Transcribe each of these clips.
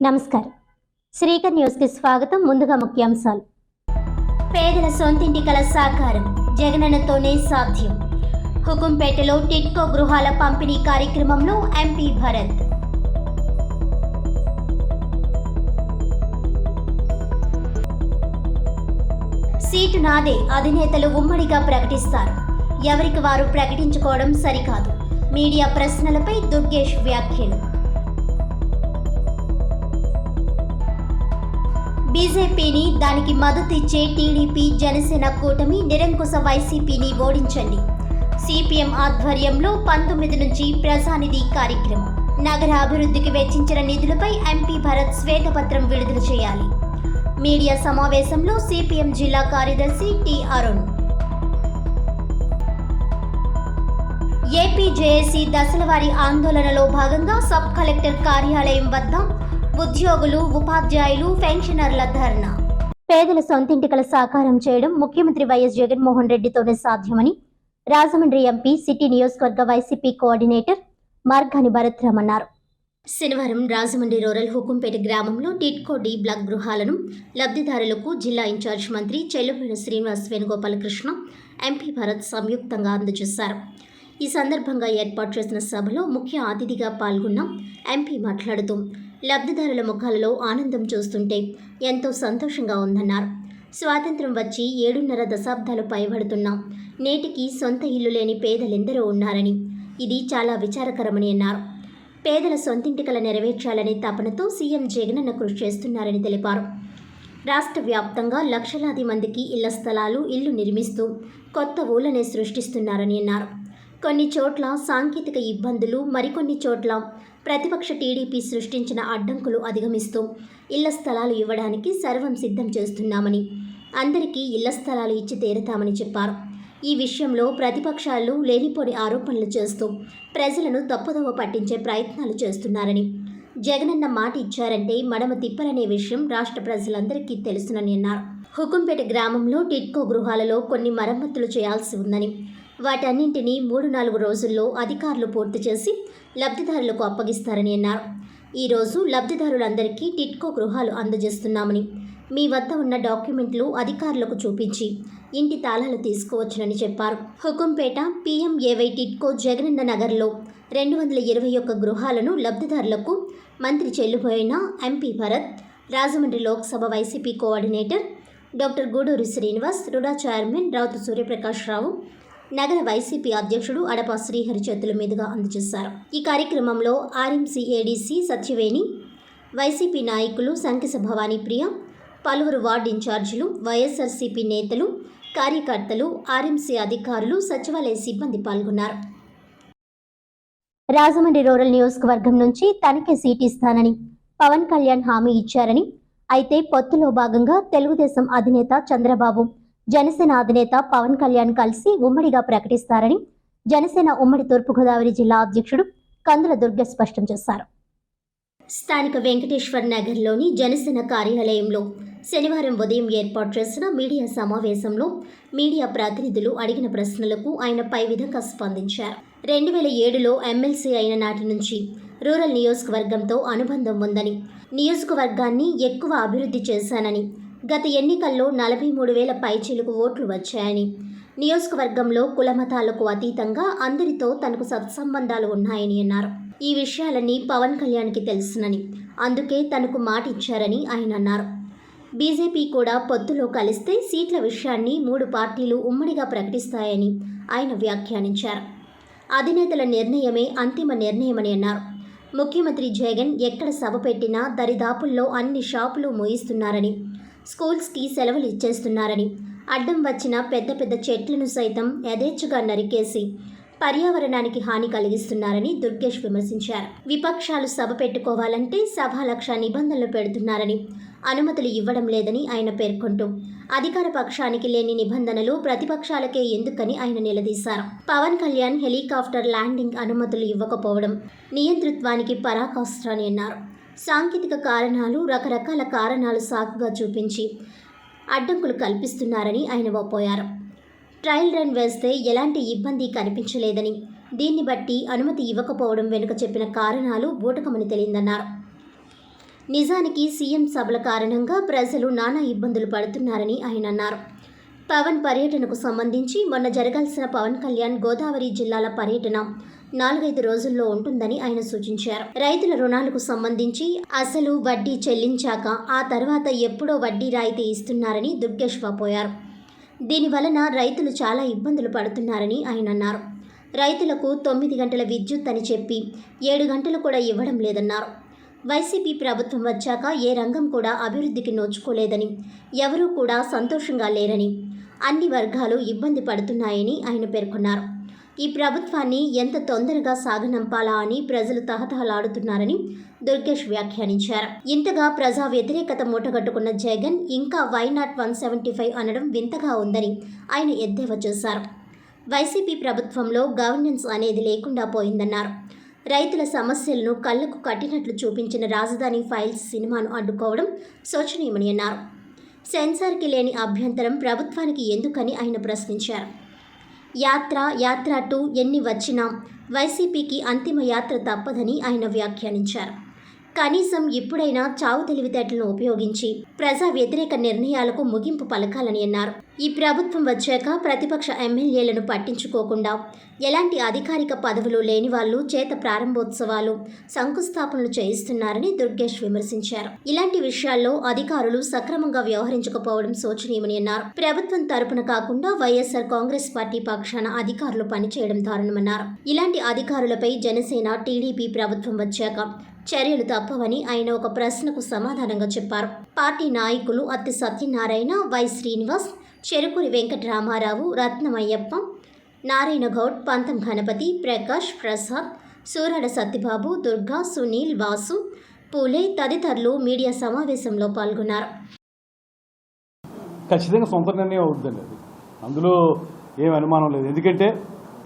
నమస్కారం. శ్రీకర్ న్యూస్కి స్వాగతం. ముందుగా ముఖ్యాంశాలు. పేదల సొంతింటి కల సాకారం జగనన్నతోనే సాధ్యం. హుకుంపేటలో టిట్కో గృహాల పంపిణీ కార్యక్రమంలో ఎంపీ భరత్. సీటు నాదే, అధినేతలు ఉమ్మడిగా ప్రకటిస్తారు. ఎవరికి వారు ప్రకటించుకోవడం సరికాదు. మీడియా ప్రశ్నలపై దుర్గేష్ వ్యాఖ్యలు. బీజేపీని, దానికి మద్దతు ఇచ్చే టీడీపీ, జనసేన కూటమి నిరంకుశ వైసీపీని ఓడించండి. సిపిఎం ఆధ్వర్యంలో 19 నుంచి ప్రజానిధి కార్యక్రమం. నగర అభివృద్ధికి వెచ్చించిన నిధులపై ఎంపీ భరత్ శ్వేతపత్రం విడుదల చేయాలి. మీడియా సమావేశంలో సిపిఎం జిల్లా కార్యదర్శి టి అరుణ్. ఏపీ జేఏసీ దశలవారీ ఆందోళనలో భాగంగా సబ్ కలెక్టర్ కార్యాలయం వద్ద ఉద్యోగులు, ఉపాధ్యాయులు, పెన్షనర్ల ధర్నా. పేదల సొంతింటికల సాకారం చేయడం ముఖ్యమంత్రి వైఎస్ జగన్మోహన్ రెడ్డితోనే సాధ్యమని రాజమండ్రి ఎంపీ సిటీ నియోజకవర్గ వైసీపీ కోఆర్డినేటర్ మార్గాని భరత్ అన్నారు. శనివారం రాజమండ్రి రూరల్ హుకుంపేట గ్రామంలో టిట్కో డి బ్లాక్ గృహాలను లబ్ధిదారులకు జిల్లా ఇన్ఛార్జ్ మంత్రి చెల్లుబోయిన శ్రీనివాస్ వేణుగోపాలకృష్ణ, ఎంపీ భరత్ సంయుక్తంగా అందజేశారు. ఈ సందర్భంగా ఏర్పాటు చేసిన సభలో ముఖ్య అతిథిగా పాల్గొన్న ఎంపీ మాట్లాడుతూ లబ్ధిదారుల ముఖాలలో ఆనందం చూస్తుంటే ఎంతో సంతోషంగా ఉందన్నారు. స్వాతంత్ర్యం వచ్చి 7.5 దశాబ్దాలు పైబడుతున్నా నేటికి సొంత ఇల్లు లేని పేదలెందరో ఉన్నారని, ఇది చాలా విచారకరమని అన్నారు. పేదల సొంతింటికల నెరవేర్చాలనే తపనతో సీఎం జగనన్న కృషి చేస్తున్నారని తెలిపారు. రాష్ట్ర వ్యాప్తంగా లక్షలాది మందికి ఇళ్ల స్థలాలు, ఇల్లు నిర్మిస్తూ కొత్త ఊళ్ళనే సృష్టిస్తున్నారని అన్నారు. కొన్ని చోట్ల సాంకేతిక ఇబ్బందులు, మరికొన్ని చోట్ల ప్రతిపక్ష టీడీపీ సృష్టించిన అడ్డంకులు అధిగమిస్తూ ఇళ్ల స్థలాలు ఇవ్వడానికి సర్వం సిద్ధం చేస్తున్నామని, అందరికీ ఇళ్ల స్థలాలు ఇచ్చి తీరుతామని చెప్పారు. ఈ విషయంలో ప్రతిపక్షాలు లేనిపోని ఆరోపణలు చేస్తూ ప్రజలను తప్పుదోవ పట్టించే ప్రయత్నాలు చేస్తున్నారని, జగనన్న మాట ఇచ్చారంటే మడమ తిప్పరనే విషయం రాష్ట్ర ప్రజలందరికీ తెలుసునని అన్నారు. హుకుంపేట గ్రామంలో టిట్కో గృహాలలో కొన్ని మరమ్మతులు చేయాల్సి ఉందని, వాటన్నింటినీ 3-4 రోజుల్లో అధికారులు పూర్తి చేసి లబ్ధిదారులకు అప్పగిస్తారని అన్నారు. ఈరోజు లబ్ధిదారులందరికీ టిట్కో గృహాలు అందజేస్తున్నామని, మీ వద్ద ఉన్న డాక్యుమెంట్లు అధికారులకు చూపించి ఇంటి తాళాలు తీసుకోవచ్చునని చెప్పారు. హుకుంపేట PMAY టిట్కో జగనన్న నగర్లో 221 గృహాలను లబ్ధిదారులకు మంత్రి Chelluboina MP Bharat, Rajahmundry Lok Sabha YCP coordinator doctor Guduri Srinivas, RUDA chairman Rautu Suryaprakash Rao, నగర వైసీపీ అధ్యక్షుడు అడపా శ్రీహరి చేతుల మీదుగా అందజేశారు. ఈ కార్యక్రమంలో ఆర్ఎంసీ ఏడీసీ సత్యవేణి, వైసీపీ నాయకులు సంకిస భవానీ ప్రియ, పలువురు వార్డు ఇన్ఛార్జీలు, వైఎస్ఆర్సీపీ నేతలు, కార్యకర్తలు, ఆర్ఎంసీ అధికారులు, సచివాలయ సిబ్బంది పాల్గొన్నారు. రాజమండ్రి రూరల్ నియోజకవర్గం నుంచి తనకే సీటు ఇస్తానని పవన్ కళ్యాణ్ హామీ ఇచ్చారని, అయితే పొత్తులో భాగంగా తెలుగుదేశం అధినేత చంద్రబాబు, జనసేన అధినేత పవన్ కళ్యాణ్ కలిసి ఉమ్మడిగా ప్రకటిస్తారని జనసేన ఉమ్మడి తూర్పుగోదావరి జిల్లా అధ్యక్షుడు కందుల దుర్గ స్పష్టం చేశారు. స్థానిక వెంకటేశ్వర్ నగర్లోని జనసేన కార్యాలయంలో శనివారం ఉదయం ఏర్పాటు చేసిన మీడియా సమావేశంలో మీడియా ప్రతినిధులు అడిగిన ప్రశ్నలకు ఆయన పై విధంగా స్పందించారు. 2007లో ఎమ్మెల్సీ అయిన నాటి నుంచి రూరల్ నియోజకవర్గంతో అనుబంధం ఉందని, నియోజకవర్గాన్ని ఎక్కువ అభివృద్ధి చేశానని, గత ఎన్నికల్లో 43,000 పైచిలుకు ఓట్లు వచ్చాయని, నియోజకవర్గంలో కులమతాలకు అతీతంగా అందరితో తనకు సత్సంబంధాలు ఉన్నాయని అన్నారు. ఈ విషయాలన్నీ పవన్ కళ్యాణ్కి తెలుసునని, అందుకే తనకు మాట ఇచ్చారని ఆయన అన్నారు. బీజేపీ కూడా పొత్తులో కలిస్తే సీట్ల విషయాన్ని 3 పార్టీలు ఉమ్మడిగా ప్రకటిస్తాయని ఆయన వ్యాఖ్యానించారు. అధినేతల నిర్ణయమే అంతిమ నిర్ణయమని అన్నారు. ముఖ్యమంత్రి జగన్ ఎక్కడ సభ పెట్టినా దరిదాపుల్లో అన్ని షాపులు మూయిస్తున్నారని, స్కూల్స్కి సెలవులు ఇచ్చేస్తున్నారని, అడ్డం వచ్చిన పెద్ద పెద్ద చెట్లను సైతం యథేచ్ఛగా నరికేసి పర్యావరణానికి హాని కలిగిస్తున్నారని దుర్గేష్ విమర్శించారు. విపక్షాలు సభ పెట్టుకోవాలంటే సభాలక్ష నిబంధనలు పెడుతున్నారని, అనుమతులు ఇవ్వడం లేదని ఆయన పేర్కొంటూ అధికార పక్షానికి లేని నిబంధనలు ప్రతిపక్షాలకే ఎందుకని ఆయన నిలదీశారు. పవన్ కళ్యాణ్ హెలికాప్టర్ ల్యాండింగ్ అనుమతులు ఇవ్వకపోవడం నియంతృత్వానికి పరాకాష్ట అని అన్నారు. సాంకేతిక కారణాలు, రకరకాల కారణాలు సాకుగా చూపించి అడ్డంకులు కల్పిస్తున్నారని ఆయన వాపోయారు. ట్రయల్ రన్ వేస్తే ఎలాంటి ఇబ్బంది కనిపించలేదని, దీన్ని బట్టి అనుమతి ఇవ్వకపోవడం వెనుక చెప్పిన కారణాలు బూటకమని తెలియదన్నారు. నిజానికి సీఎం సభల కారణంగా ప్రజలు నానా ఇబ్బందులు పడుతున్నారని ఆయన అన్నారు. పవన్ పర్యటనకు సంబంధించి మొన్న జరగాల్సిన పవన్ కళ్యాణ్ గోదావరి జిల్లాల పర్యటన 4-5 రోజుల్లో ఉంటుందని ఆయన సూచించారు. రైతుల రుణాలకు సంబంధించి అసలు వడ్డీ చెల్లించాక ఆ తర్వాత ఎప్పుడో వడ్డీ రాయితీ ఇస్తున్నారని దుర్గేష్ వాపోయారు. దీనివలన రైతులు చాలా ఇబ్బందులు పడుతున్నారని ఆయన అన్నారు. రైతులకు 9 గంటల విద్యుత్ అని చెప్పి 7 గంటలు కూడా ఇవ్వడం లేదన్నారు. వైసీపీ ప్రభుత్వం వచ్చాక ఏ రంగం కూడా అభివృద్ధికి నోచుకోలేదని, ఎవరూ కూడా సంతోషంగా లేరని, అన్ని వర్గాలు ఇబ్బంది పడుతున్నాయని ఆయన పేర్కొన్నారు. ఈ ప్రభుత్వాన్ని ఎంత తొందరగా సాగనంపాలా అని ప్రజలు తహతహలాడుతున్నారని దుర్గేష్ వ్యాఖ్యానించారు. ఇంతగా ప్రజా వ్యతిరేకత మూటగట్టుకున్న జగన్ ఇంకా వై నాట్ 175 అనడం వింతగా ఉందని ఆయన ఎద్దేవా చేశారు. వైసీపీ ప్రభుత్వంలో గవర్నెన్స్ అనేది లేకుండా పోయిందన్నారు. రైతుల సమస్యలను కళ్లకు కట్టినట్లు చూపించిన రాజధాని ఫైల్స్ సినిమాను అడ్డుకోవడం శోచనీయమని అన్నారు. సెన్సార్కి లేని అభ్యంతరం ప్రభుత్వానికి ఎందుకని ఆయన ప్రశ్నించారు. యాత్ర 2 ఎన్ని వచ్చినా వైసీపీకి అంతిమ యాత్ర తప్పదని ఆయన వ్యాఖ్యానించారు. కనీసం ఇప్పుడైనా చావు తెలివితేటలను ఉపయోగించి ప్రజా వ్యతిరేక నిర్ణయాలకు ముగింపు పలకాలని అన్నారు. ఈ ప్రభుత్వం వచ్చాక ప్రతిపక్ష ఎమ్మెల్యేలను పట్టించుకోకుండా ఎలాంటి అధికారిక పదవులు లేని వాళ్ళు చేత ప్రారంభోత్సవాలు, శంకుస్థాపనలు చేయిస్తున్నారని దుర్గేష్ విమర్శించారు. ఇలాంటి విషయాల్లో అధికారులు సక్రమంగా వ్యవహరించకపోవడం శోచనీయమని అన్నారు. ప్రభుత్వం తరపున కాకుండా వైఎస్ఆర్ కాంగ్రెస్ పార్టీ పక్షాన అధికారులు పనిచేయడం దారుణమన్నారు. ఇలాంటి అధికారులపై జనసేన, టీడీపీ ప్రభుత్వం వచ్చాక చర్యలు తప్పవని ఆయన ఒక ప్రశ్నకు సమాధానంగా చెప్పారు. పార్టీ నాయకులు అత్తి సత్యనారాయణ, వై శ్రీనివాస్, చెరుకూరి వెంకటరామారావు, రత్నమయ్యప్ప, నారాయణ గౌడ్, పంతం గణపతి, ప్రకాష్, ప్రసాద్, సూరాడ సత్యబాబు, దుర్గా, సునీల్, వాసు, పూలే తదితరులు మీడియా సమావేశంలో పాల్గొన్నారు. ఖచ్చితంగా సొంత నిర్ణయం అవుతుందండి, అది అందులో ఏం అనుమానం లేదు. ఎందుకంటే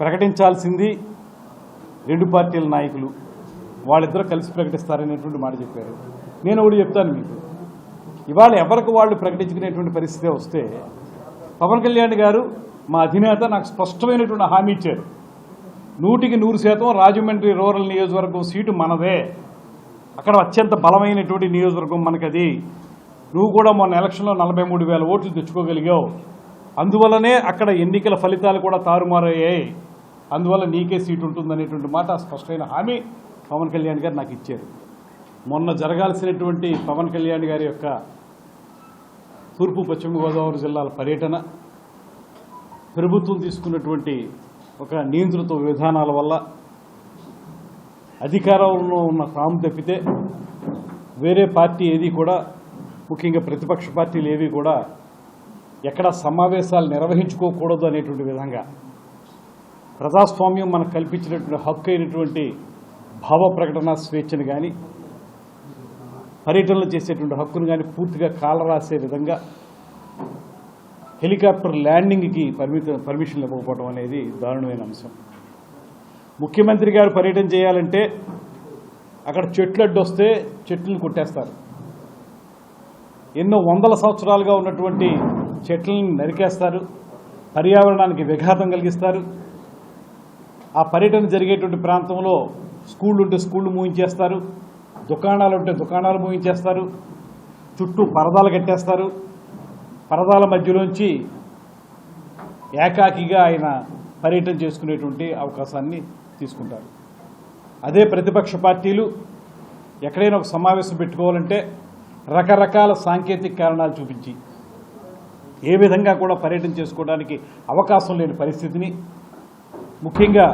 ప్రకటించాల్సింది 2 పార్టీల నాయకులు, వాళ్ళిద్దరూ కలిసి ప్రకటిస్తారనేటువంటి మాట చెప్పారు. నేను ఒకటి చెప్తాను మీకు, ఇవాళ ఎవరికి వాళ్ళు ప్రకటించుకునేటువంటి పరిస్థితి వస్తే పవన్ కళ్యాణ్ గారు మా అధినేత నాకు స్పష్టమైనటువంటి హామీ ఇచ్చారు. 100% రాజమండ్రి రూరల్ నియోజకవర్గం సీటు మనదే, అక్కడ అత్యంత బలమైనటువంటి నియోజకవర్గం మనకది, నువ్వు కూడా మొన్న ఎలక్షన్లో 43,000 ఓట్లు తెచ్చుకోగలిగావు, అందువల్లనే అక్కడ ఎన్నికల ఫలితాలు కూడా తారుమారయ్యాయి, అందువల్ల నీకే సీటు ఉంటుందనేటువంటి మాట స్పష్టమైన హామీ పవన్ కళ్యాణ్ గారు నాకు ఇచ్చారు. మొన్న జరగాల్సినటువంటి పవన్ కళ్యాణ్ గారి యొక్క తూర్పు పశ్చిమ గోదావరి జిల్లాల పర్యటన ప్రభుత్వం తీసుకున్నటువంటి ఒక నియంత్రిత విధానాల వల్ల అధికారంలో ఉన్న తాము తప్పితే వేరే పార్టీ ఏది కూడా, ముఖ్యంగా ప్రతిపక్ష పార్టీలు ఏవి కూడా ఎక్కడ సమావేశాలు నిర్వహించుకోకూడదు అనేటువంటి విధంగా ప్రజాస్వామ్యం మనకు కల్పించినటువంటి హక్కు అయినటువంటి భావ ప్రకటన స్వేచ్ఛను కానీ, పర్యటనలు చేసేటువంటి హక్కును కానీ పూర్తిగా కాలరాసే విధంగా హెలికాప్టర్ ల్యాండింగ్కి పర్మిషన్ ఇవ్వకపోవడం అనేది దారుణమైన అంశం. ముఖ్యమంత్రి గారు పర్యటన చేయాలంటే అక్కడ చెట్లు అడ్డొస్తే చెట్లను కొట్టేస్తారు, ఎన్నో వందల సంవత్సరాలుగా ఉన్నటువంటి చెట్లను నరికేస్తారు, పర్యావరణానికి విఘాతం కలిగిస్తారు. ఆ పర్యటన జరిగేటువంటి ప్రాంతంలో స్కూళ్ళు ఉంటే స్కూళ్ళు మూయించేస్తారు, దుకాణాలు ఉంటే దుకాణాలు మూయించేస్తారు, చుట్టూ పరదాలు కట్టేస్తారు, పరదాల మధ్యలోంచి ఏకాకిగా ఆయన పర్యటన చేసుకునేటువంటి అవకాశాన్ని తీసుకుంటారు. అదే ప్రతిపక్ష పార్టీలు ఎక్కడైనా ఒక సమావేశం పెట్టుకోవాలంటే రకరకాల సాంకేతిక కారణాలు చూపించి ఏ విధంగా కూడా పర్యటన చేసుకోవడానికి అవకాశం లేని పరిస్థితిని, ముఖ్యంగా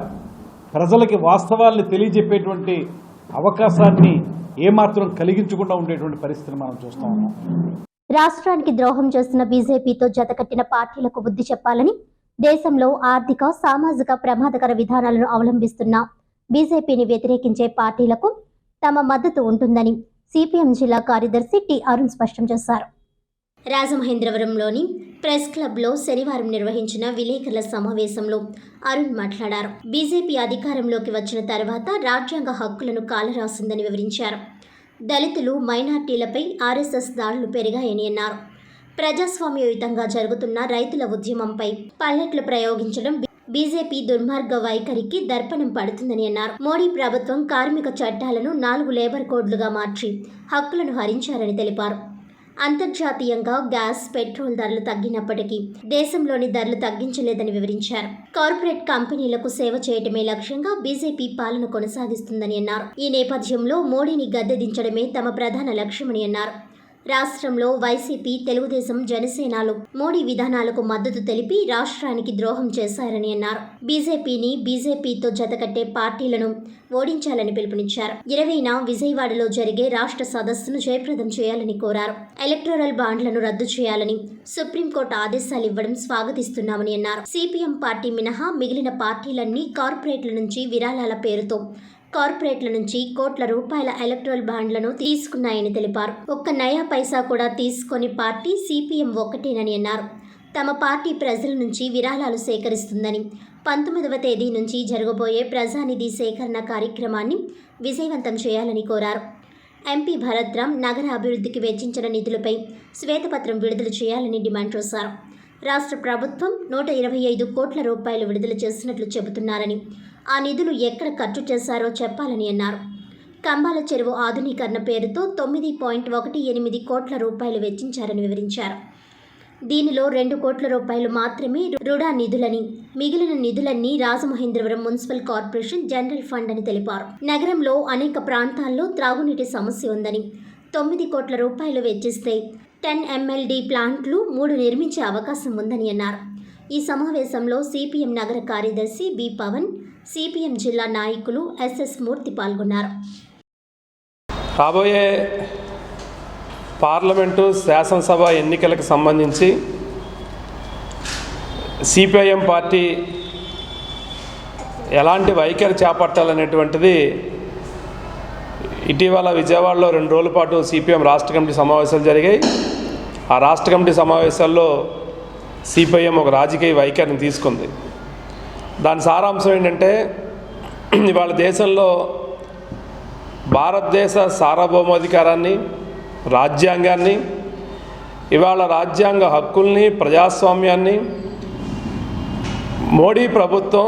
ప్రజలకి వాస్తవాల్ని తెలియజెప్పేటువంటి అవకాశాన్ని ఏమాత్రం కలిగించకుండా ఉండేటువంటి పరిస్థితిని మనం చూస్తా ఉన్నాం. రాష్ట్రానికి ద్రోహం చేస్తున్న బీజేపీతో జతకట్టిన పార్టీలకు బుద్ధి చెప్పాలని, దేశంలో ఆర్థిక, సామాజిక ప్రమాదకర విధానాలను అవలంబిస్తున్న బీజేపీని వ్యతిరేకించే పార్టీలకు తమ మద్దతు ఉంటుందని సిపిఎం జిల్లా కార్యదర్శి టి అరుణ్ స్పష్టం చేశారు. రాజమహేంద్రవరంలోని ప్రెస్ క్లబ్లో శనివారం నిర్వహించిన విలేకరుల సమావేశంలో అరుణ్ మాట్లాడారు. బీజేపీ అధికారంలోకి వచ్చిన తర్వాత రాజ్యాంగ హక్కులను కాలరాసిందని వివరించారు. దళితులు, మైనార్టీలపై ఆర్ఎస్ఎస్ దాడులు పెరిగాయని అన్నారు. ప్రజాస్వామ్యయుతంగా జరుగుతున్న రైతుల ఉద్యమంపై పల్లెట్లు ప్రయోగించడం బీజేపీ దుర్మార్గ వైఖరికి దర్పణం పడుతుందని అన్నారు. మోడీ ప్రభుత్వం కార్మిక చట్టాలను 4 లేబర్ కోడ్లుగా మార్చి హక్కులను హరించారని తెలిపారు. అంతర్జాతీయంగా గ్యాస్, పెట్రోల్ ధరలు తగ్గినప్పటికీ దేశంలోని ధరలు తగ్గించలేదని వివరించారు. కార్పొరేట్ కంపెనీలకు సేవ చేయటమే లక్ష్యంగా బీజేపీ పాలన కొనసాగిస్తుందని అన్నారు. ఈ నేపథ్యంలో మోడీని గద్దెదించడమే తమ ప్రధాన లక్ష్యమని అన్నారు. రాష్ట్రంలో వైసీపీ, తెలుగుదేశం, జనసేనలు మోడీ విధానాలకు మద్దతు తెలిపి రాష్ట్రానికి ద్రోహం చేశారని అన్నారు. బీజేపీతో జతకట్టే పార్టీలను ఓడించాలని పిలుపునిచ్చారు. 20న విజయవాడలో జరిగే రాష్ట్ర సదస్సును జయప్రదం చేయాలని కోరారు. ఎలక్టోరల్ బాండ్లను రద్దు చేయాలని సుప్రీంకోర్టు ఆదేశాలు ఇవ్వడం స్వాగతిస్తున్నామని అన్నారు. సిపిఎం పార్టీ మినహా మిగిలిన పార్టీలన్నీ కార్పొరేట్ల నుంచి విరాళాల పేరుతో కార్పొరేట్ల నుంచి కోట్ల రూపాయల ఎలక్టోరల్ బాండ్లను తీసుకున్నాయని తెలిపారు. ఒక్క నయా పైసా కూడా తీసుకొని పార్టీ సిపిఎం ఒక్కటేనని అన్నారు. తమ పార్టీ ప్రజల నుంచి విరాళాలు సేకరిస్తుందని 19వ తేదీ నుంచి జరగబోయే ప్రజానిధి సేకరణ కార్యక్రమాన్ని విజయవంతం చేయాలని కోరారు. ఎంపీ భరత్ రామ్ నగర అభివృద్ధికి వెచ్చించిన నిధులపై శ్వేతపత్రం విడుదల చేయాలని డిమాండ్ చేశారు. రాష్ట్ర ప్రభుత్వం 125 కోట్ల రూపాయలు విడుదల చేసినట్లు చెబుతున్నారని, ఆ నిధులు ఎక్కడ ఖర్చు చేశారో చెప్పాలని అన్నారు. కంబాల చెరువు ఆధునీకరణ పేరుతో 9.18 కోట్ల రూపాయలు వెచ్చించారని వివరించారు. దీనిలో 2 కోట్ల రూపాయలు మాత్రమే రుడా నిధులని, మిగిలిన నిధులన్నీ Rajamahendravaram municipal corporation general fund అని తెలిపారు. నగరంలో అనేక ప్రాంతాల్లో త్రాగునీటి సమస్య ఉందని, 9 కోట్ల రూపాయలు వెచ్చిస్తే 10 MLD ప్లాంట్లు 3 నిర్మించే అవకాశం ఉందని అన్నారు. ఈ సమావేశంలో సిపిఎం నగర కార్యదర్శి బి పవన్, సిపిఎం జిల్లా నాయకులు ఎస్ఎస్ మూర్తి పాల్గొన్నారు. రాబోయే పార్లమెంటు, శాసనసభ ఎన్నికలకు సంబంధించి సిపిఐఎం పార్టీ ఎలాంటి వైఖరి చేపట్టాలనేటువంటిది ఇటీవల విజయవాడలో 2 రోజుల పాటు సిపిఎం రాష్ట్ర కమిటీ సమావేశాలు జరిగాయి. ఆ రాష్ట్ర కమిటీ సమావేశాల్లో సిపిఐఎం ఒక రాజకీయ వైఖరిని తీసుకుంది. దాని సారాంశం ఏంటంటే, ఇవాళ దేశంలో భారతదేశ సార్వభౌమాధికారాన్ని, రాజ్యాంగాన్ని, ఇవాళ రాజ్యాంగ హక్కుల్ని, ప్రజాస్వామ్యాన్ని మోడీ ప్రభుత్వం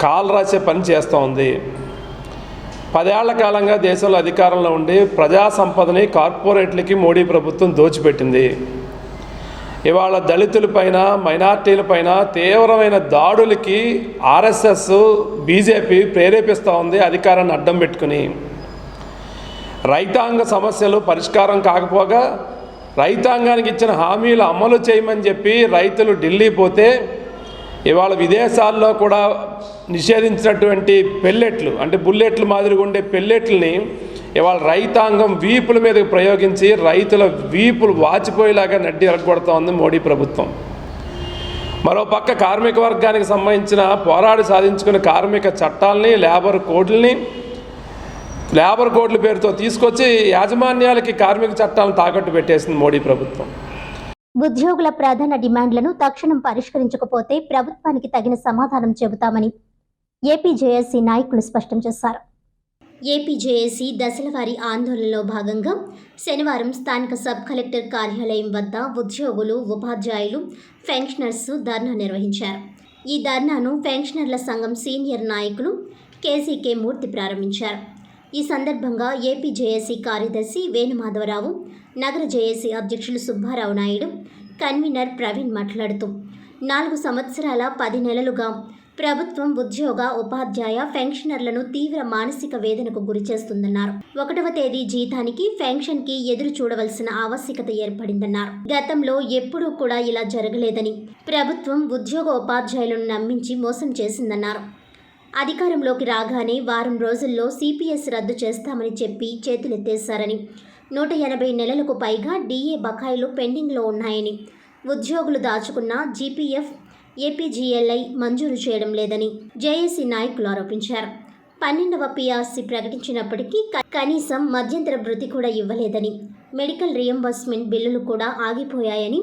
కాలరాసే పని చేస్తూ ఉంది. 10 ఏళ్ల కాలంగా దేశంలో అధికారంలో ఉండి ప్రజా సంపదని కార్పొరేట్లకి మోడీ ప్రభుత్వం దోచిపెట్టింది. ఇవాళ దళితులపైన, మైనార్టీలపైన తీవ్రమైన దాడులకి ఆర్ఎస్ఎస్, బీజేపీ ప్రేరేపిస్తూ ఉంది అధికారాన్ని అడ్డం పెట్టుకుని. రైతాంగ సమస్యలు పరిష్కారం కాకపోగా రైతాంగానికి ఇచ్చిన హామీలు అమలు చేయమని చెప్పి రైతులు ఢిల్లీ పోతే ఇవాళ విదేశాల్లో కూడా నిషేధించినటువంటి పెల్లెట్లు, అంటే బుల్లెట్లు మాదిరిగా ఉండే పెల్లెట్లని ఇవాళ రైతాంగం వీపుల మీదకి ప్రయోగించి రైతుల వీపులు వాచిపోయేలాగా నడ్డి ఎరగొడుతూ ఉంది మోడీ ప్రభుత్వం. మరోపక్క కార్మిక వర్గానికి సంబంధించిన పోరాడి సాధించుకున్న కార్మిక చట్టాలని, లేబర్ కోడ్ల పేరుతో తీసుకొచ్చి యాజమాన్యాలకి కార్మిక చట్టాలను తాకట్టు పెట్టేసింది మోడీ ప్రభుత్వం. ఉద్యోగుల ప్రధాన డిమాండ్లను తక్షణం పరిష్కరించకపోతే ప్రభుత్వానికి తగిన సమాధానం చెబుతామని ఏపీజేఏసీ నాయకులు స్పష్టం చేశారు. ఏపీజేఏసీ దశలవారీ ఆందోళనలో భాగంగా శనివారం స్థానిక సబ్ కలెక్టర్ కార్యాలయం వద్ద ఉద్యోగులు, ఉపాధ్యాయులు, పెన్షనర్స్ ధర్నా నిర్వహించారు. ఈ ధర్నాను పెన్షనర్ల సంఘం సీనియర్ నాయకులు కేసీకే మూర్తి ప్రారంభించారు. ఈ సందర్భంగా ఏపీజేఏసీ కార్యదర్శి వేణుమాధవరావు, నగర జేఏసీ అధ్యక్షులు సుబ్బారావు నాయుడు, కన్వీనర్ ప్రవీణ్ మాట్లాడుతూ 4 సంవత్సరాల 10 నెలలుగా ప్రభుత్వం ఉద్యోగ, ఉపాధ్యాయ, పెన్షనర్లను తీవ్ర మానసిక వేదనకు గురిచేస్తుందన్నారు. 1వ తేదీ జీతానికి, పెన్షన్కి ఎదురు చూడవలసిన ఆవశ్యకత ఏర్పడిందన్నారు. గతంలో ఎప్పుడూ కూడా ఇలా జరగలేదని, ప్రభుత్వం ఉద్యోగ, ఉపాధ్యాయులను నమ్మించి మోసం చేసిందన్నారు. అధికారంలోకి రాగానే వారం రోజుల్లో సిపిఎస్ రద్దు చేస్తామని చెప్పి చేతులెత్తేశారని, 180 నెలలకు పైగా డిఏ బకాయిలు పెండింగ్లో ఉన్నాయని, ఉద్యోగులు దాచుకున్న జీపీఎఫ్, ఏపీజీఎల్ఐ మంజూరు చేయడం లేదని జేఏసీ నాయకులు ఆరోపించారు. 12వ పీఆర్సీ ప్రకటించినప్పటికీ కనీసం మధ్యంతర భృతి కూడా ఇవ్వలేదని, మెడికల్ రియంబర్స్మెంట్ బిల్లులు కూడా ఆగిపోయాయని,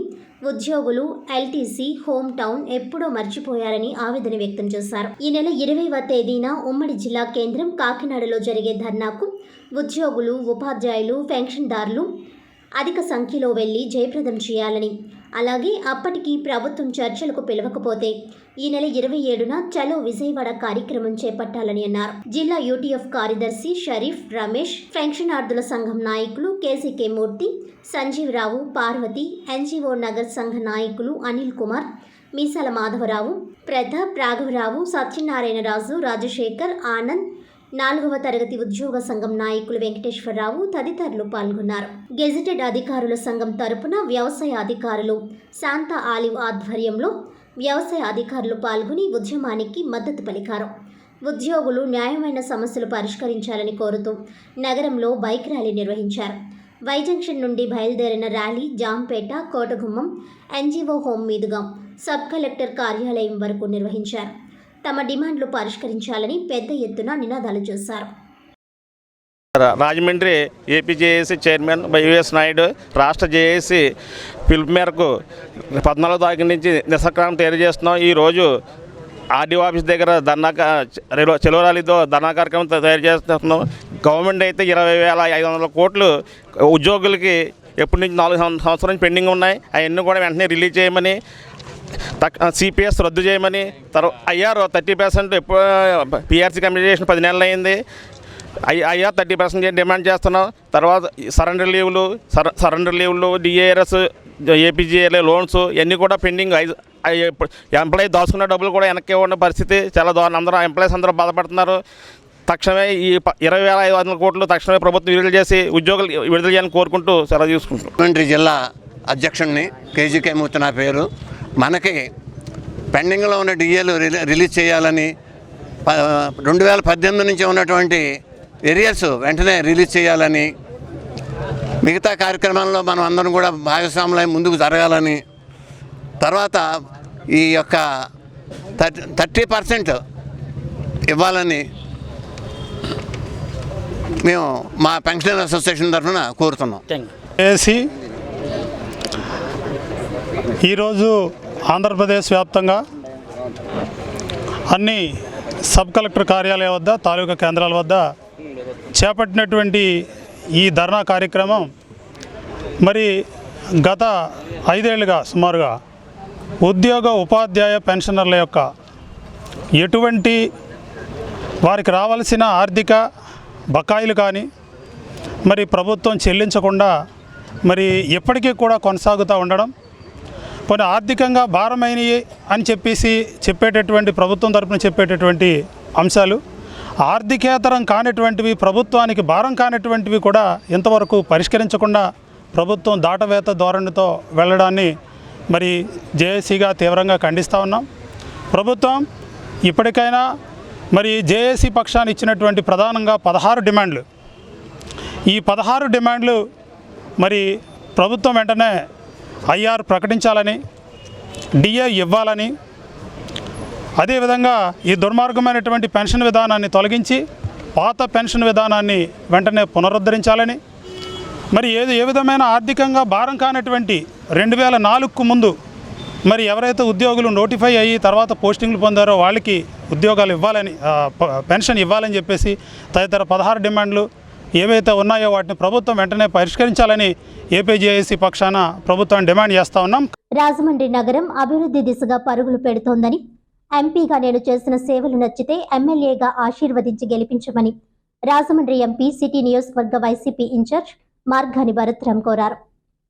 ఉద్యోగులు ఎల్టీసీ, హోమ్ టౌన్ ఎప్పుడో మర్చిపోయారని ఆవేదన వ్యక్తం చేశారు. ఈ నెల 20వ తేదీన ఉమ్మడి జిల్లా కేంద్రం కాకినాడలో జరిగే ధర్నాకు ఉద్యోగులు, ఉపాధ్యాయులు, పెన్షన్దారులు అధిక సంఖ్యలో వెళ్లి జయప్రదం చేయాలని, అలాగే అప్పటికి ప్రభుత్వం చర్చలకు పిలవకపోతే ఈ నెల 27న చలో విజయవాడ కార్యక్రమం చేపట్టాలని అన్నారు. జిల్లా యూటీఎఫ్ కార్యదర్శి షరీఫ్, రమేష్, పెన్షనార్థుల సంఘం నాయకులు కేసీకే మూర్తి, సంజీవరావు, పార్వతి, ఎన్జీఓ నగర్ సంఘ నాయకులు అనిల్ కుమార్, మీసాల మాధవరావు, ప్రతాప్, రాఘవరావు, సత్యనారాయణరాజు, రాజశేఖర్, ఆనంద్, 4వ తరగతి ఉద్యోగ సంఘం నాయకులు వెంకటేశ్వరరావు తదితరులు పాల్గొన్నారు. గెజిటెడ్ అధికారుల సంఘం తరపున వ్యవసాయ అధికారులు శాంతా ఆలివ్ ఆధ్వర్యంలో వ్యవసాయ అధికారులు పాల్గొని ఉద్యమానికి మద్దతు పలికారు. ఉద్యోగులు న్యాయమైన సమస్యలు పరిష్కరించాలని కోరుతూ నగరంలో బైక్ ర్యాలీ నిర్వహించారు. వై జంక్షన్ నుండి బయలుదేరిన rally Jampeta, Kotagummam, NGO home మీదుగా సబ్ కలెక్టర్ కార్యాలయం వరకు నిర్వహించారు. తమ డిమాండ్లు పరిష్కరించాలని పెద్ద ఎత్తున నినాదాలు చేశారు. Rajahmundry APJAC chairman YS Naidu రాష్ట్ర జేఏసీ పిలుపు మేరకు 14వ తారీఖు నుంచి నిస్సక్రమం తెలియజేస్తున్నాం. ఈరోజు ఆర్డీఓ ఆఫీస్ దగ్గర చెలో ర్యాలీతో ధర్నా కార్యక్రమం తయారు చేస్తున్నాం. గవర్నమెంట్ అయితే 20,500 కోట్లు ఉద్యోగులకి ఎప్పటి నుంచి 4 సంవత్సరాల నుంచి పెండింగ్ ఉన్నాయి. అవన్నీ కూడా వెంటనే రిలీజ్ చేయమని, సిపిఎస్ రద్దు చేయమని, ఐఆర్ 30% ఎప్పుడు పిఆర్సీ కంప్లీట్ చేసిన 10 నెలలు అయింది. ఐఆర్ 30% డిమాండ్ చేస్తున్నాం. తర్వాత సరెండర్ లీవ్లు, డిఏఆర్ఎస్, ఏపీజీఏ లోన్స్ ఇవన్నీ కూడా పెండింగ్. ఎంప్లాయీ దాచుకున్న డబ్బులు కూడా వెనక్కి ఇవ్వని పరిస్థితి చాలా అందరూ ఎంప్లాయీస్ అందరూ బాధపడుతున్నారు. తక్షణమే ఈ 20,500 కోట్లు తక్షణమే ప్రభుత్వం విడుదల చేసి ఉద్యోగులు విడుదల చేయాలని కోరుకుంటూ సెలవు తీసుకుంటున్నాం. రాజమండ్రి జిల్లా అధ్యక్షుడిని కేజీకే మూర్తి నా పేరు. మనకి పెండింగ్లో ఉన్న డిఏలు రిలీజ్ చేయాలని, 2018 నుంచి ఉన్నటువంటి ఏరియర్స్ వెంటనే రిలీజ్ చేయాలని, మిగతా కార్యక్రమాల్లో మనం అందరం కూడా భాగస్వాములై ముందుకు జరగాలని, తర్వాత ఈ యొక్క 30% ఇవ్వాలని మేము మా పెన్షనర్ అసోసియేషన్ తరఫున కోరుతున్నాం. ఏసీ ఈరోజు ఆంధ్రప్రదేశ్ వ్యాప్తంగా అన్ని సబ్ కలెక్టర్ కార్యాలయం వద్ద, తాలూకా కేంద్రాల వద్ద చేపట్టినటువంటి ఈ ధర్నా కార్యక్రమం మరి గత 5 ఏళ్లుగా సుమారుగా ఉద్యోగ ఉపాధ్యాయ పెన్షనర్ల యొక్క ఎటువంటి వారికి రావాల్సిన ఆర్థిక బకాయిలు కానీ మరి ప్రభుత్వం చెల్లించకుండా మరి ఎప్పటికీ కూడా కొనసాగుతూ ఉండడం, కొన్ని ఆర్థికంగా భారమైనవి అని చెప్పేటటువంటి ప్రభుత్వం తరపున చెప్పేటటువంటి అంశాలు, ఆర్థికేతరం కానిటువంటివి, ప్రభుత్వానికి భారం కానిటువంటివి కూడా ఇంతవరకు పరిష్కరించకుండా ప్రభుత్వం దాటవేత ధోరణితో వెళ్ళడాన్ని మరి జేఏసీగా తీవ్రంగా ఖండిస్తూ ఉన్నాం. ప్రభుత్వం ఇప్పటికైనా మరి జేఏసీ పక్షాన్ని ఇచ్చినటువంటి ప్రధానంగా 16 డిమాండ్లు, ఈ 16 డిమాండ్లు మరి ప్రభుత్వం వెంటనే ఐఆర్ ప్రకటించాలని, డిఏ ఇవ్వాలని, అదేవిధంగా ఈ దుర్మార్గమైనటువంటి పెన్షన్ విధానాన్ని తొలగించి పాత పెన్షన్ విధానాన్ని వెంటనే పునరుద్ధరించాలని, మరి ఏ విధమైన ఆర్థికంగా భారం కానటువంటి 2004కు ముందు మరి ఎవరైతే ఉద్యోగులు నోటిఫై అయ్యి తర్వాత పోస్టింగ్లు పొందారో వాళ్ళకి ఉద్యోగాలు ఇవ్వాలని, పెన్షన్ ఇవ్వాలని చెప్పేసి తదితర 16 డిమాండ్లు ఏవైతే ఉన్నాయో వాటిని ప్రభుత్వం వెంటనే పరిష్కరించాలని ఏపీజేఏసీ పక్షాన ప్రభుత్వాన్ని డిమాండ్ చేస్తూ ఉన్నాం. రాజమండ్రి నగరం అభివృద్ధి దిశగా పరుగులు పెడుతోందని, ఎంపీగా నేను చేసిన సేవలు నచ్చితే ఎమ్మెల్యేగా ఆశీర్వదించి గెలిపించమని రాజమండ్రి ఎంపీ సిటీ నియోజకవర్గ వైసీపీ ఇన్ఛార్జ్ మార్గాని భరత్రామ్ కోరారు.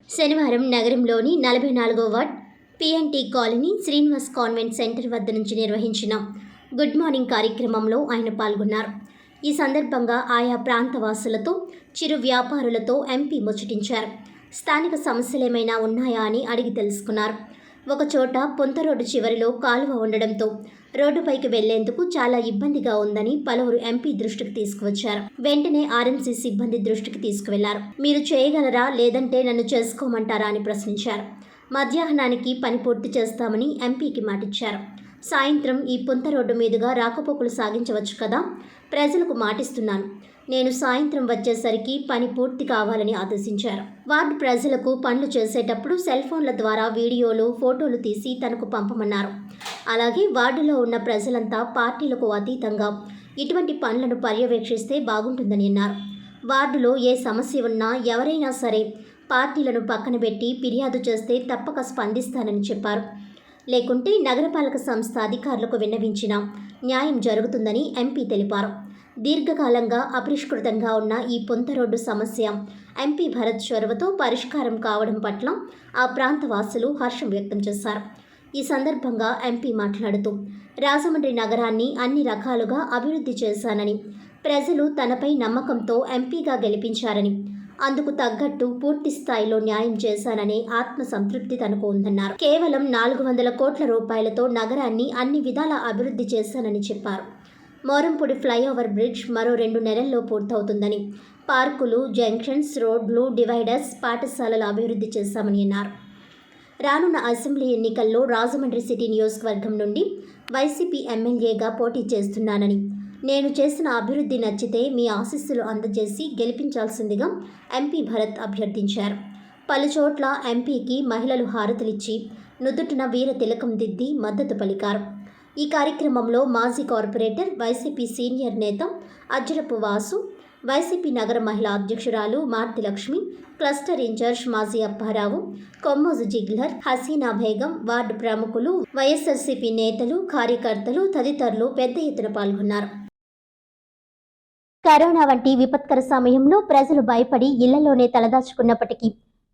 శనివారం నగరంలోని 44వ ward PNT colony Srinivas convent centre వద్ద నుంచి నిర్వహించిన గుడ్ మార్నింగ్ కార్యక్రమంలో ఆయన పాల్గొన్నారు. ఈ సందర్భంగా ఆయా ప్రాంత వాసులతో, చిరు వ్యాపారులతో ఎంపీ ముచ్చటించారు. స్థానిక సమస్యలేమైనా ఉన్నాయా అని అడిగి తెలుసుకున్నారు. ఒకచోట పొంత రోడ్డు చివరిలో కాలువ ఉండడంతో రోడ్డుపైకి వెళ్లేందుకు చాలా ఇబ్బందిగా ఉందని పలువురు ఎంపీ దృష్టికి తీసుకువచ్చారు. వెంటనే ఆర్ఎంసీ సిబ్బంది దృష్టికి తీసుకువెళ్లారు. మీరు చేయగలరా, లేదంటే నన్ను చేసుకోమంటారా అని ప్రశ్నించారు. మధ్యాహ్నానికి పని పూర్తి చేస్తామని ఎంపీకి మాటిచ్చారు. సాయంత్రం ఈ పొంత రోడ్డు మీదుగా రాకపోకలు సాగించవచ్చు కదా, ప్రజలకు మాటిస్తున్నాను. నేను సాయంత్రం వచ్చేసరికి పని పూర్తి కావాలని ఆదేశించారు. వార్డు ప్రజలకు పనులు చేసేటప్పుడు సెల్ ఫోన్ల ద్వారా వీడియోలు, ఫోటోలు తీసి తనకు పంపమన్నారు. అలాగే వార్డులో ఉన్న ప్రజలంతా పార్టీలకు అతీతంగా ఇటువంటి పనులను పర్యవేక్షిస్తే బాగుంటుందని అన్నారు. వార్డులో ఏ సమస్య ఉన్నా ఎవరైనా సరే పార్టీలను పక్కన పెట్టి ఫిర్యాదు చేస్తే తప్పక స్పందిస్తానని చెప్పారు. లేకుంటే నగరపాలక సంస్థ అధికారులకు విన్నవించినా న్యాయం జరుగుతుందని ఎంపీ తెలిపారు. దీర్ఘకాలంగా అపరిష్కృతంగా ఉన్న ఈ పొంత రోడ్డు సమస్య ఎంపీ భరత్ చొరవతో పరిష్కారం కావడం పట్ల ఆ ప్రాంత వాసులు హర్షం వ్యక్తం చేశారు. ఈ సందర్భంగా ఎంపీ మాట్లాడుతూ రాజమండ్రి నగరాన్ని అన్ని రకాలుగా అభివృద్ధి చేశానని, ప్రజలు తనపై నమ్మకంతో ఎంపీగా గెలిపించారని, అందుకు తగ్గట్టు పూర్తి స్థాయిలో న్యాయం చేశాననే ఆత్మసంతృప్తి తనకు ఉందన్నారు. కేవలం 400 కోట్ల రూపాయలతో నగరాన్ని అన్ని విధాలా అభివృద్ధి చేశానని చెప్పారు. మోరంపూడి ఫ్లైఓవర్ బ్రిడ్జ్ మరో 2 నెలల్లో పూర్తవుతుందని, పార్కులు, జంక్షన్స్, రోడ్లు, డివైడర్స్, పాఠశాలలు అభివృద్ధి చేశామని అన్నారు. రానున్న అసెంబ్లీ ఎన్నికల్లో రాజమండ్రి సిటీ నియోజకవర్గం నుండి వైసీపీ ఎమ్మెల్యేగా పోటీ చేస్తున్నానని, నేను చేసిన అభివృద్ధి నచ్చితే మీ ఆశీస్సులు అందజేసి గెలిపించాల్సిందిగా ఎంపీ భరత్ అభ్యర్థించారు. పలుచోట్ల ఎంపీకి మహిళలు హారతులిచ్చి నుదుటిన వీర తిలకం దిద్ది మద్దతు పలికారు. ఈ కార్యక్రమంలో మాజీ కార్పొరేటర్, వైసీపీ సీనియర్ నేత అజ్జరపు వాసు, వైసీపీ నగర మహిళా అధ్యక్షురాలు మార్తి లక్ష్మి, క్లస్టర్ ఇన్ఛార్జ్ మాజీ అప్పారావు, కొమ్మోజు జిగ్లర్, హసీనా బేగం, వార్డు ప్రముఖులు, వైఎస్ఆర్సీపీ నేతలు, కార్యకర్తలు తదితరులు పెద్ద ఎత్తున పాల్గొన్నారు. కరోనా వంటి విపత్కర సమయంలో ప్రజలు భయపడి ఇళ్లలోనే తలదాచుకున్నప్పటికీ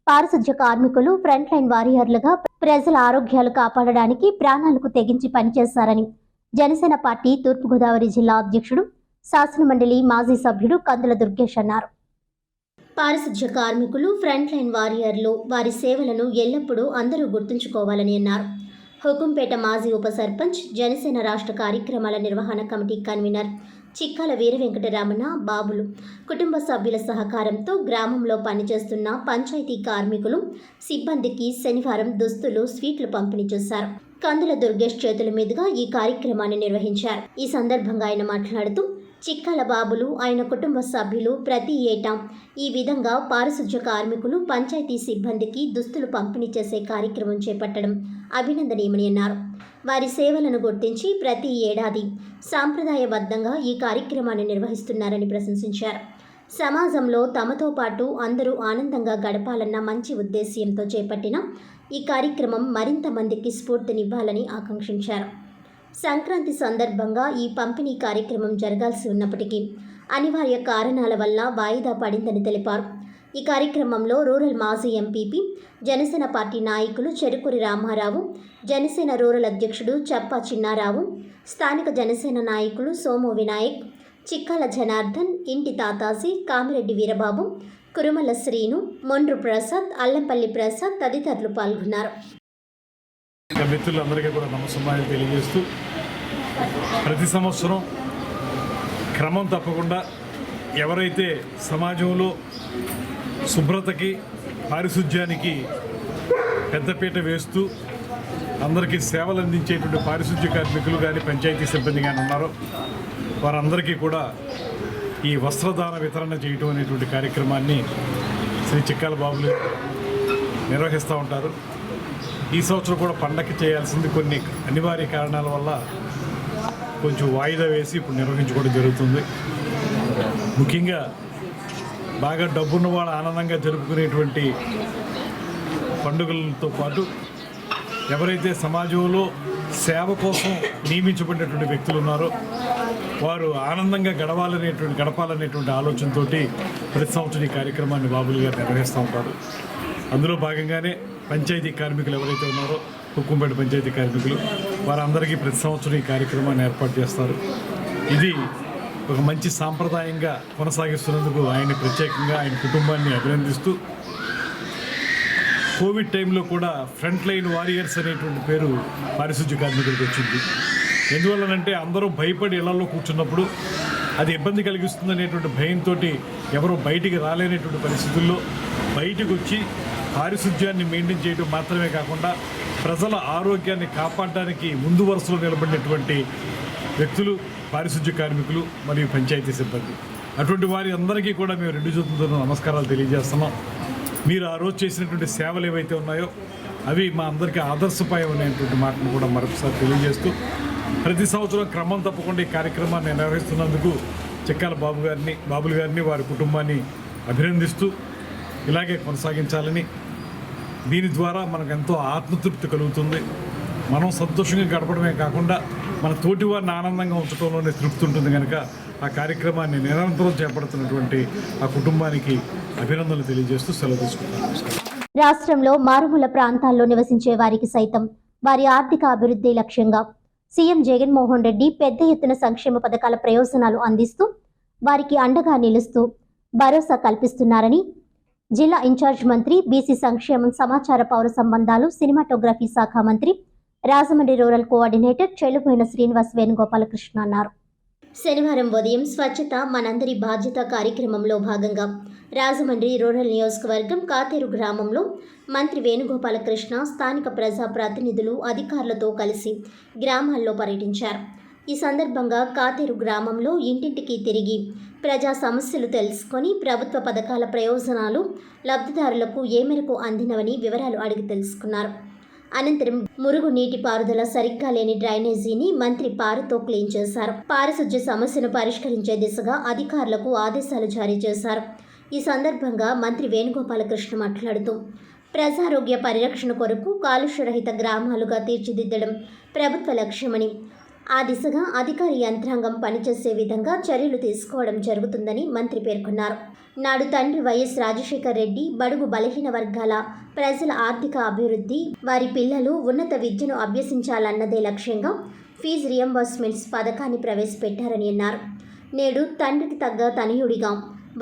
పారిశుధ్య కార్మికులు ఫ్రంట్ లైన్ వారియర్లుగా ప్రజల ఆరోగ్యాలు కాపాడడానికి ప్రాణాలకు తెగించి పనిచేశారని జనసేన పార్టీ తూర్పుగోదావరి జిల్లా అధ్యక్షుడు, శాసనమండలి మాజీ సభ్యుడు కందుల దుర్గేష్ అన్నారు. పారిశుధ్య కార్మికులు, ఫ్రంట్ లైన్ వారియర్లు వారి సేవలను ఎల్లప్పుడూ అందరూ గుర్తుంచుకోవాలని అన్నారు. హుకుంపేట మాజీ ఉప సర్పంచ్, జనసేన రాష్ట్ర కార్యక్రమాల నిర్వహణ కమిటీ కన్వీనర్ చిక్కాల వీర వెంకటరమణ బాబులు కుటుంబ సభ్యుల సహకారంతో గ్రామంలో పనిచేస్తున్న పంచాయతీ కార్మికులు, సిబ్బందికి శనివారం దుస్తులు, స్వీట్లు పంపిణీ చేశారు. కందుల దుర్గేష్ చేతుల మీదుగా ఈ కార్యక్రమాన్ని నిర్వహించారు. ఈ సందర్భంగా ఆయన మాట్లాడుతూ చిక్కాల బాబులు, ఆయన కుటుంబ సభ్యులు ప్రతి ఏటా ఈ విధంగా పారిశుధ్య కార్మికులు, పంచాయతీ సిబ్బందికి దుస్తులు పంపిణీ చేసే కార్యక్రమం చేపట్టడం అభినందనీయమని అన్నారు. వారి సేవలను గుర్తించి ప్రతి ఏడాది సాంప్రదాయబద్ధంగా ఈ కార్యక్రమాన్ని నిర్వహిస్తున్నారని ప్రశంసించారు. సమాజంలో తమతో పాటు అందరూ ఆనందంగా గడపాలన్న మంచి ఉద్దేశ్యంతో చేపట్టిన ఈ కార్యక్రమం మరింత మందికి స్ఫూర్తినివ్వాలని ఆకాంక్షించారు. సంక్రాంతి సందర్భంగా ఈ పంపిణీ కార్యక్రమం జరగాల్సి ఉన్నప్పటికీ అనివార్య కారణాల వల్ల వాయిదా పడిందని తెలిపారు. ఈ కార్యక్రమంలో రూరల్ మాజీ ఎంపీపీ, జనసేన పార్టీ నాయకులు చెరుకూరి రామారావు, జనసేన రూరల్ అధ్యక్షుడు చప్ప చిన్నారావు, స్థానిక జనసేన నాయకులు సోము వినాయక్, చిక్కాల జనార్దన్, ఇంటి తాతాజీ, కామిరెడ్డి వీరబాబు, కురుమల శ్రీను, మొండ్రు ప్రసాద్, అల్లంపల్లి ప్రసాద్ తదితరులు పాల్గొన్నారు. మిత్రులందరికీ కూడా నమస్కారాలు తెలియజేస్తూ, ప్రతి సంవత్సరం క్రమం తప్పకుండా ఎవరైతే సమాజంలో శుభ్రతకి, పారిశుధ్యానికి పెద్దపీట వేస్తూ అందరికీ సేవలు అందించేటువంటి పారిశుధ్య కార్మికులు కానీ, పంచాయతీ సిబ్బంది కానీ ఉన్నారో వారందరికీ కూడా ఈ వస్త్రదాన వితరణ చేయటం అనేటువంటి కార్యక్రమాన్ని శ్రీ చిక్కాల బాబులు నిర్వహిస్తూ ఉంటారు. ఈ సంవత్సరం కూడా పండగకి చేయాల్సింది కొన్ని అనివార్య కారణాల వల్ల కొంచెం వాయిదా వేసి ఇప్పుడు నిర్వహించుకోవడం జరుగుతుంది. ముఖ్యంగా బాగా డబ్బున్న వాళ్ళు ఆనందంగా జరుపుకునేటువంటి పండుగలతో పాటు ఎవరైతే సమాజంలో సేవ కోసం నియమించబడినటువంటి వ్యక్తులు ఉన్నారో వారు ఆనందంగా గడపాలనేటువంటి ఆలోచనతో ప్రతి సంవత్సరం ఈ కార్యక్రమాన్ని బాబులు గారు నిర్వహిస్తూ ఉంటారు. అందులో భాగంగానే పంచాయతీ కార్మికులు ఎవరైతే ఉన్నారో, హుకుంపేట పంచాయతీ కార్మికులు, వారందరికీ ప్రతి సంవత్సరం ఈ కార్యక్రమాన్ని ఏర్పాటు చేస్తారు. ఇది ఒక మంచి సాంప్రదాయంగా కొనసాగిస్తున్నందుకు ఆయన్ని ప్రత్యేకంగా, ఆయన కుటుంబాన్ని అభినందిస్తూ, కోవిడ్ టైంలో కూడా ఫ్రంట్ లైన్ వారియర్స్ అనేటువంటి పేరు పారిశుధ్య కార్మికులకు వచ్చింది. ఎందువల్లనంటే అందరూ భయపడి ఇళ్లలో కూర్చున్నప్పుడు అది ఇబ్బంది కలిగిస్తుంది అనేటువంటి భయంతో ఎవరో బయటికి రాలేనటువంటి పరిస్థితుల్లో బయటకు వచ్చి పారిశుధ్యాన్ని మెయింటైన్ చేయడం మాత్రమే కాకుండా ప్రజల ఆరోగ్యాన్ని కాపాడడానికి ముందు వరుసలో నిలబడినటువంటి వ్యక్తులు పారిశుధ్య కార్మికులు మరియు పంచాయతీ సిబ్బంది. అటువంటి వారి అందరికీ కూడా మేము 2 చేతులతో నమస్కారాలు తెలియజేస్తున్నాం. మీరు ఆ రోజు చేసినటువంటి సేవలు ఏవైతే ఉన్నాయో అవి మా అందరికీ ఆదర్శపాయం అనేటువంటి మాటను కూడా మరొకసారి తెలియజేస్తూ, ప్రతి సంవత్సరం క్రమం తప్పకుండా ఈ కార్యక్రమాన్ని నిర్వహిస్తున్నందుకు చిక్కాల బాబులు గారిని, వారి కుటుంబాన్ని అభినందిస్తూ, ఇలాగే కొనసాగించాలని, దీని ద్వారా మనకు ఎంతో ఆత్మతృప్తి కలుగుతుంది. మనం సంతోషంగా గడపడమే కాకుండా మన తోటి వారిని ఆనందంగా ఉంచడంలోనే తృప్తి ఉంటుంది. కనుక ఆ కార్యక్రమాన్ని నిరంతరం చేపడుతున్నటువంటి ఆ కుటుంబానికి అభినందనలు తెలియజేస్తూ సెలవు తీసుకుంటాను. రాష్ట్రంలో మారుమూల ప్రాంతాల్లో నివసించే వారికి సైతం వారి ఆర్థిక అభివృద్ధి లక్ష్యంగా సీఎం జగన్మోహన్ రెడ్డి పెద్ద ఎత్తున సంక్షేమ పథకాల ప్రయోజనాలు అందిస్తూ వారికి అండగా నిలుస్తూ భరోసా కల్పిస్తున్నారని జిల్లా ఇన్ఛార్జ్ మంత్రి, బీసీ సంక్షేమం, సమాచార, పౌర సంబంధాలు, సినిమాటోగ్రఫీ శాఖ మంత్రి, రాజమండ్రి రూరల్ కోఆర్డినేటర్ చెల్లుపోయిన శ్రీనివాస్ వేణుగోపాలకృష్ణ అన్నారు. శనివారం ఉదయం స్వచ్ఛత మనందరి బాధ్యత కార్యక్రమంలో భాగంగా రాజమండ్రి రూరల్ నియోజకవర్గం కాతేరు గ్రామంలో మంత్రి వేణుగోపాలకృష్ణ స్థానిక ప్రజా ప్రతినిధులు, అధికారులతో కలిసి గ్రామాల్లో పర్యటించారు. ఈ సందర్భంగా కాతేరు గ్రామంలో ఇంటింటికి తిరిగి ప్రజా సమస్యలు తెలుసుకొని ప్రభుత్వ పథకాల ప్రయోజనాలు లబ్ధిదారులకు ఏ మేరకు అందినవని వివరాలు అడిగి తెలుసుకున్నారు. అనంతరం మురుగు నీటి పారుదల సరిగ్గా లేని డ్రైనేజీని మంత్రి పారతో క్లీన్ చేశారు. పారిశుధ్య సమస్యను పరిష్కరించే దిశగా అధికారులకు ఆదేశాలు జారీ చేశారు. ఈ సందర్భంగా మంత్రి వేణుగోపాలకృష్ణ మాట్లాడుతూ ప్రజారోగ్య పరిరక్షణ కొరకు కాలుష్యరహిత గ్రామాలుగా తీర్చిదిద్దడం ప్రభుత్వ లక్ష్యమని, ఆ దిశగా అధికార యంత్రాంగం పనిచేసే విధంగా చర్యలు తీసుకోవడం జరుగుతుందని మంత్రి పేర్కొన్నారు. నాడు తండ్రి వైఎస్ రాజశేఖర్ రెడ్డి బడుగు బలహీన వర్గాల ప్రజల ఆర్థిక అభివృద్ధి, వారి పిల్లలు ఉన్నత విద్యను అభ్యసించాలన్నదే లక్ష్యంగా ఫీజు రియంబర్స్మెంట్స్ పథకాన్ని ప్రవేశపెట్టారని అన్నారు. నేడు తండ్రికి తగ్గ తనయుడిగా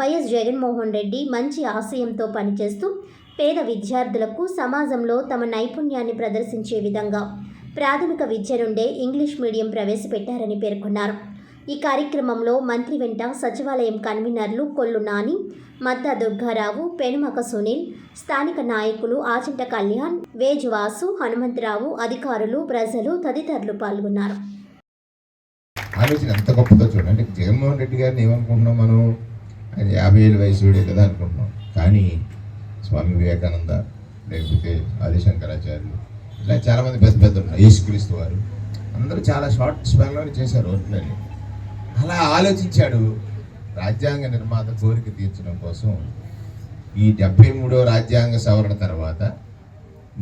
వైఎస్ జగన్మోహన్ రెడ్డి మంచి ఆశయంతో పనిచేస్తూ పేద విద్యార్థులకు సమాజంలో తమ నైపుణ్యాన్ని ప్రదర్శించే విధంగా ప్రాథమిక విద్య నుండే ఇంగ్లీష్ మీడియం ప్రవేశపెట్టారని పేర్కొన్నారు. ఈ కార్యక్రమంలో మంత్రి వెంట సచివాలయం కన్వీనర్లు కొల్లు నాని, మద్దా దుర్గారావు, పెనుమక సునీల్, స్థానిక నాయకులు ఆచంట కళ్యాణ్, వేజువాసు, హనుమంతరావు, అధికారులు, ప్రజలు తదితరులు పాల్గొన్నారు. ఆలోచన ఎంత గొప్పదో చూడండి. జగన్మోహన్ రెడ్డి గారిని ఏమనుకుంటున్నాం మనం, ఆయన 50 ఏళ్ళ వయసుడే కదా అనుకుంటున్నాం. కానీ స్వామి వివేకానంద, లేకపోతే ఆదిశంకరాచార్యులు, ఇలా చాలామంది పెద్ద పెద్ద ఉన్నారు, యేసుక్రీస్తు వారు, అందరూ చాలా షార్ట్ స్పాన్లోనే చేశారు వర్క్లని. అలా ఆలోచించాడు. రాజ్యాంగ నిర్మాత కోరిక తీర్చడం కోసం ఈ 73వ రాజ్యాంగ సవరణ తర్వాత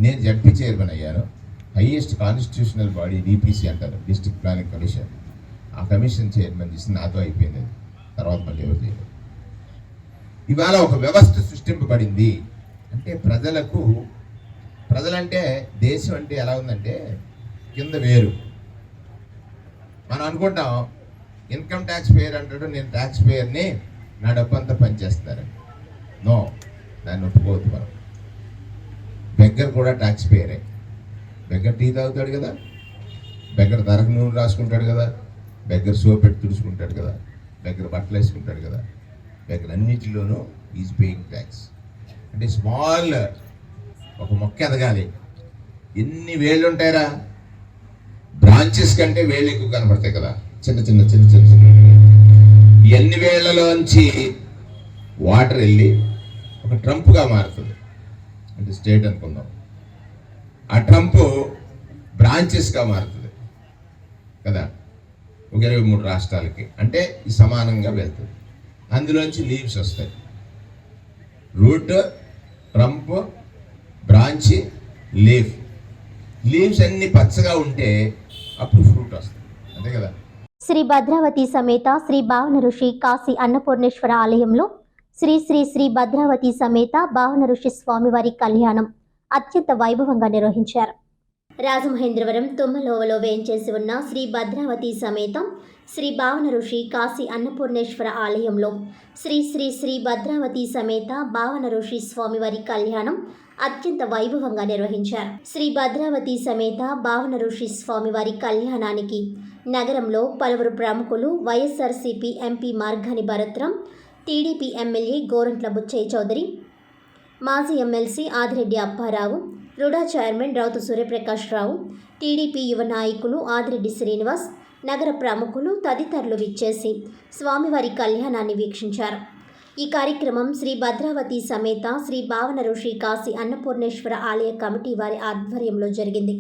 నేను జడ్పీ చైర్మన్ అయ్యాను. హైయెస్ట్ కాన్స్టిట్యూషనల్ బాడీ డిపిసి అంటారు, డిస్ట్రిక్ట్ ప్లానింగ్ కమిషన్. ఆ కమిషన్ చైర్మన్ చేసి నాతో అయిపోయింది. అది తర్వాత మళ్ళీ ఎవరు చేయలేదు. ఇవాళ ఒక వ్యవస్థ సృష్టింపబడింది. అంటే ప్రజలంటే దేశం అంటే ఎలా ఉందంటే కింద వేరు. మనం అనుకుంటాం ఇన్కమ్ ట్యాక్స్ పేయర్ అంటాడు, నేను ట్యాక్స్ పేయర్ని, నా డబ్బంతా పనిచేస్తారని. నో, దాన్ని ఒప్పుకోవద్దు మనం. బెగ్గర్ కూడా ట్యాక్స్ పేయరే. బెగ్గర్ టీ తాగుతాడు కదా, బెగ్గర్ తరకు నూనె రాసుకుంటాడు కదా, బెగ్గర్ సోప్ పెట్టి తుడుచుకుంటాడు కదా, బెగ్గర్ బట్టలు వేసుకుంటాడు కదా, బెగ్గర్ అన్నిటిలోనూ ఈజ్ పేయింగ్ ట్యాక్స్. అంటే స్మాల్ ఒక మొక్క ఎదగాలి. ఎన్ని వేళ్ళు ఉంటాయరా, బ్రాంచెస్ కంటే వేళ్ళు ఎక్కువ కనబడతాయి కదా, చిన్న చిన్న చిన్న చిన్న చిన్న. ఎన్ని వేళ్లలోంచి వాటర్ వెళ్ళి ఒక ట్రంప్గా మారుతుంది. అంటే స్టేట్ అనుకుందాం, ఆ ట్రంప్ బ్రాంచెస్గా మారుతుంది కదా, ఒక 23 రాష్ట్రాలకి. అంటే ఈ సమానంగా వెళ్తుంది. అందులోంచి లీవ్స్ వస్తాయి. రూట్, ట్రంప్, బ్రాంచ్, లీవ్స్ అన్ని పచ్చగా ఉంటే అప్పుడు ఫ్రూట్ వస్తుంది. అంతే కదా. శ్రీ భద్రావతి సమేత శ్రీ భావన ఋషి కాశీ అన్నపూర్ణేశ్వర ఆలయంలో శ్రీ శ్రీ శ్రీ భద్రావతి సమేత భావన ఋషి స్వామివారి కళ్యాణం అత్యంత వైభవంగా నిర్వహించారు. రాజమహేంద్రవరం తుమ్మలోవలో వేంచేసి ఉన్న శ్రీ భద్రావతి సమేత శ్రీ భావన ఋషి కాశీ అన్నపూర్ణేశ్వర ఆలయంలో శ్రీ శ్రీ శ్రీ భద్రావతి సమేత భావన ఋషి స్వామివారి కళ్యాణం అత్యంత వైభవంగా నిర్వహించారు. శ్రీ భద్రావతి సమేత భావన ఋషి స్వామివారి కళ్యాణానికి నగరంలో పలువురు ప్రముఖులు, YSRCP MP Margani Bharatram, TDP MLA Gorantla Butchaiah Chowdary, మాజీ MLC Adireddy Apparao, RUDA chairman Rautu Suryaprakash Rao, TDP యువ నాయకులు ఆదిరెడ్డి శ్రీనివాస్, నగర ప్రముఖులు తదితరులు విచ్చేసి స్వామివారి కళ్యాణాన్ని వీక్షించారు. ఈ కార్యక్రమం శ్రీ భద్రావతి సమేత శ్రీ భావన ఋషి కాశీ అన్నపూర్ణేశ్వర ఆలయ కమిటీ వారి ఆధ్వర్యంలో జరిగింది.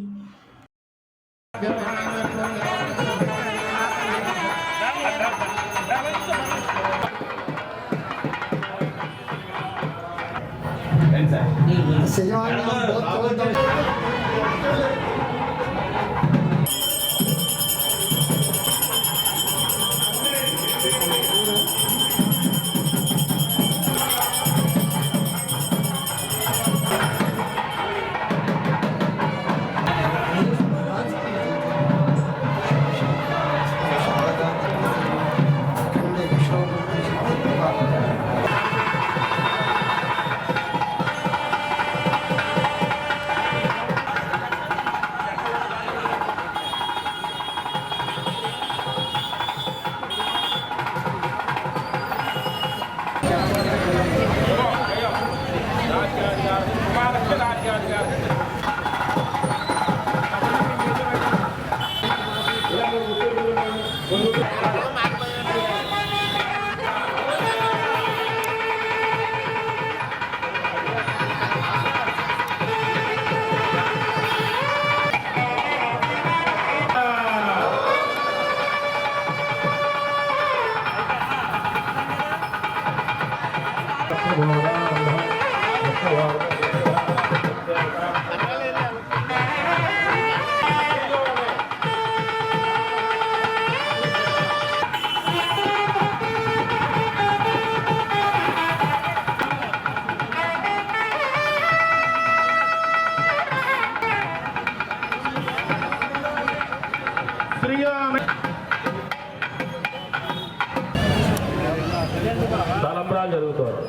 తలంబ్రాలు జరుగుతారు.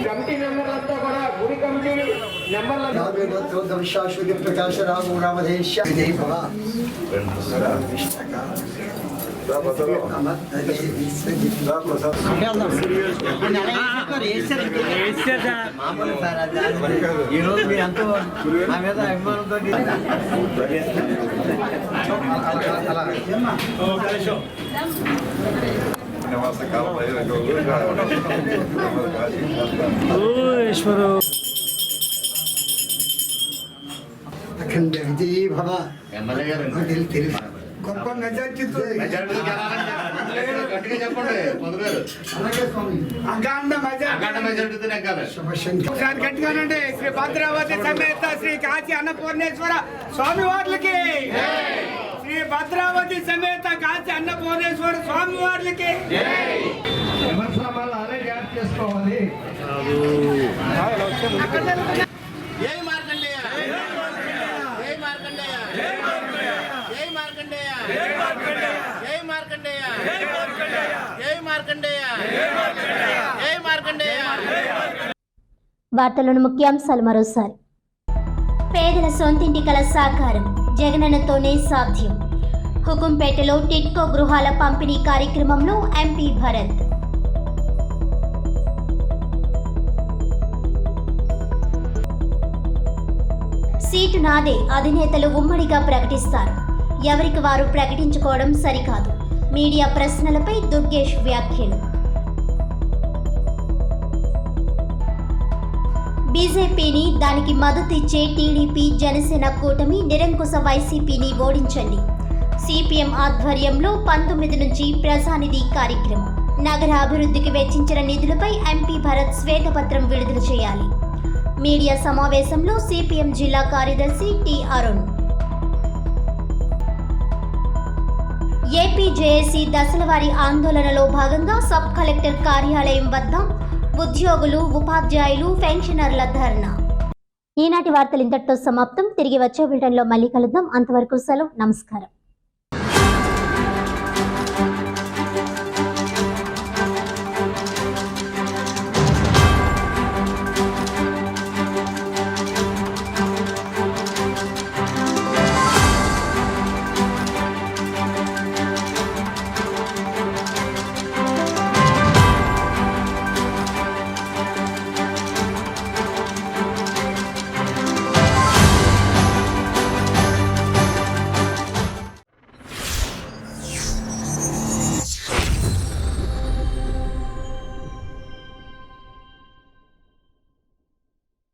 కమిటీ మెంబర్లంతా కూడా గుడి కమిటీ మెంబర్ల శాశ్వత ప్రకాశ రాము రామధేశ విజయ్ భవ ఈరోజు మీరు ఎంతో నా మీద అభిమానంతో అఖండ విజయీ భవ తెలుసు గొప్ప మెజార్టీతో గట్టిగానండి శ్రీ భద్రావతి సమేత శ్రీ కాశీ అన్నపూర్ణేశ్వర స్వామి వార్లకి, శ్రీ భద్రావతి సమేత కాశీ అన్నపూర్ణేశ్వర స్వామి వార్లకి. చేసుకోవాలి. వార్తలోని ముఖ్యాంశాలు మరోసారి. పేదల సొంతింటి కల సాకారం జగనన్నతోనే సాధ్యం. హుకుంపేటలో టిట్కో గృహాల పంపిణీ కార్యక్రమంలో ఎంపీ భరత్. సీటు నాదే అధినేతలు ఉమ్మడిగా ప్రకటిస్తారు. ఎవరికి వారు ప్రకటించుకోవడం సరికాదు. మీడియా ప్రశ్నలపై దుర్గేష్ వ్యాఖ్యలు. బీజేపీని, దానికి మద్దతు ఇచ్చే టీడీపీ జనసేన కూటమి నిరంకుశ వైసీపీని ఓడించండి. సిపిఎం ఆధ్వర్యంలో 19 నుంచి ప్రజానిధి కార్యక్రమం. నగర అభివృద్ధికి వెచ్చించిన నిధులపై ఎంపీ భరత్ శ్వేతపత్రం విడుదల చేయాలి. మీడియా సమావేశంలో సిపిఎం జిల్లా కార్యదర్శి టి అరుణ్. ఏపీ జేఏసీ దశలవారీ ఆందోళనలో భాగంగా సబ్ కలెక్టర్ కార్యాలయం వద్ద ఉద్యోగులు ఉపాధ్యాయులు పెన్షనర్ల ధర్నా. ఈనాటి వార్తలు ఇంతటితో సమాప్తం. తిరిగి వచ్చే బులెటిన్లో మళ్ళీ కలుద్దాం. అంతవరకు సెలవు. నమస్కారం.